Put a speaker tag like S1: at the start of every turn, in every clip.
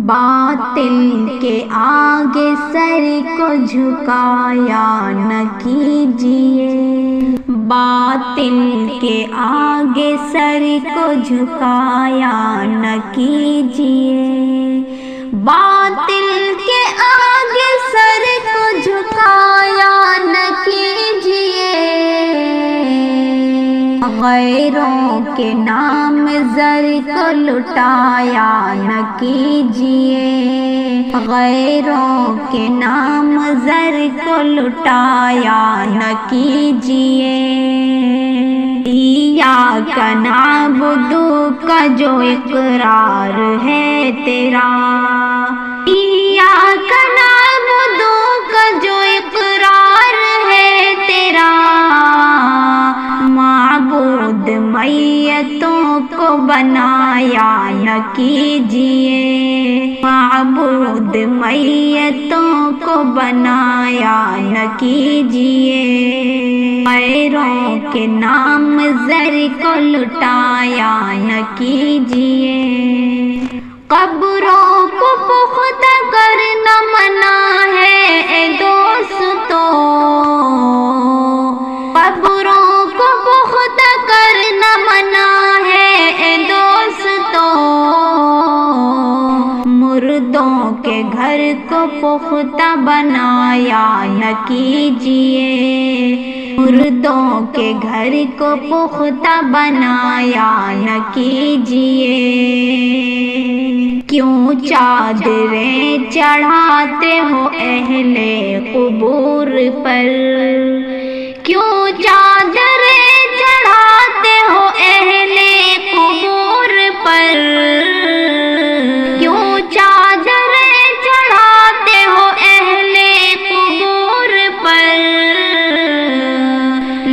S1: باطل کے آگے سر کو جھکایا نہ کیجیے، باطل کے آگے سر کو جھکایا نہ کیجیے، باطل کے آگے سر کو جھکایا نہ کیجیے، غیروں کے نام زر کو لٹایا نہ کیجیے، غیروں کے نام زر کو لٹایا نہ کیجیے، ایاک نعبد کا جو اقرار ہے تیرا، ایاک نعبد کا جو اقرار ہے تیرا، معبود میتوں کو بنایا نہ کیجیے، معبود میتوں کو بنایا نہ کیجیے، غیروں کے نام زر کو لٹایا نہ کیجیے، قبروں کو پختہ کرنا منع ہے اے دوستو، قبروں کو پختہ کرنا منع ہے اے دوستو، مردوں کے گھر کو پختہ بنایا نہ کیجیے، مردوں کے گھر کو پختہ بنایا نہ کیجیے، کیوں چادریں چڑھاتے ہو اہل قبور پر، کیوں چادریں چڑھاتے ہو اہل قبور پر، کیوں چادریں چڑھاتے ہو اہل قبور پر،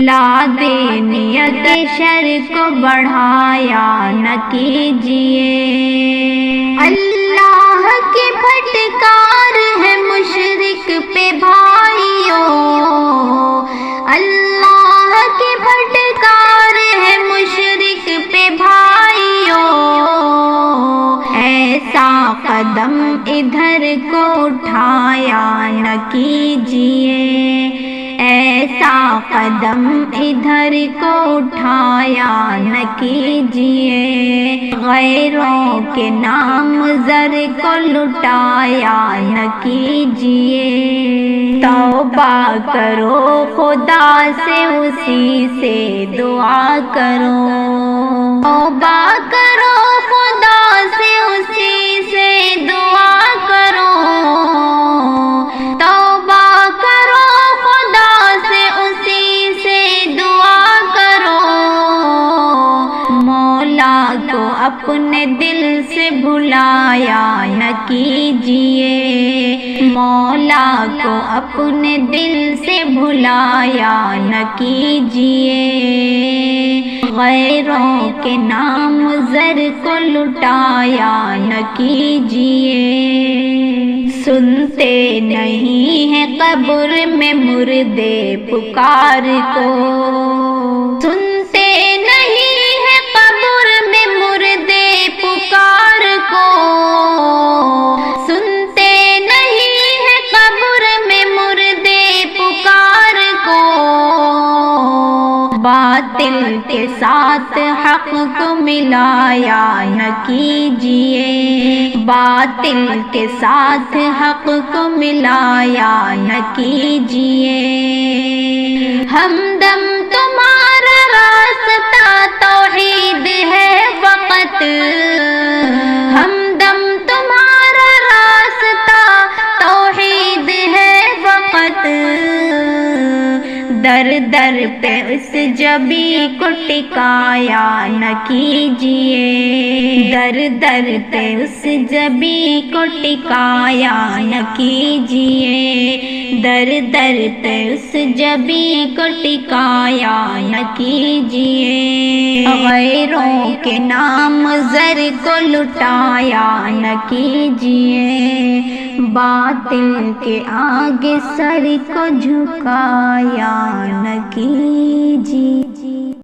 S1: لادینیت شر کو بڑھایا نہ کیجیے، اللہ کی پھٹکار ہے مشرک پہ بھائیوں، اللہ کی پھٹکار ہے مشرک پہ بھائیوں، ایسا قدم ادھر کو اٹھایا نہ کیجیے، ایسا قدم ادھر کو اٹھایا نہ کیجیے، غیروں کے نام زر کو لٹایا نہ کیجیے، توبہ کرو خدا سے اسی سے دعا کرو، توبہ کرو خدا سے اسی سے دعا کرو، توبہ کرو خدا سے اسی سے دعا کرو، مولا کو اپنے دل سے بھلایا نہ کیجیے، مولا کو اپنے دل سے بھلایا نہ کیجیے، غیروں کے نام زر کو لٹایا نہ کیجیے، سنتے نہیں ہیں قبر میں مردے پکار کو، سنتے نہیں ہیں قبر میں مردے پکار کو، سنتے نہیں ہیں قبر میں مردے پکار کو، باطل کے ساتھ حق کو ملایا نہ کیجیے، باطل کے ساتھ حق کو ملایا نہ کیجیے، ہمدم تمہارا راستہ توحید ہے فقط، ہمدم تمہارا راستہ توحید ہے فقط، در در پہ اس جبی کو ٹکایا نہ کیجیے، در در پہ اس جبی کو ٹکایا نہ کیجیے، در در پہ اس جبی کو ٹکایا نہ کیجیے، غیروں کے نام زر کو لٹایا نہ کیجیے، باطل کے آگے سر کو جھکایا نہ کیجیے۔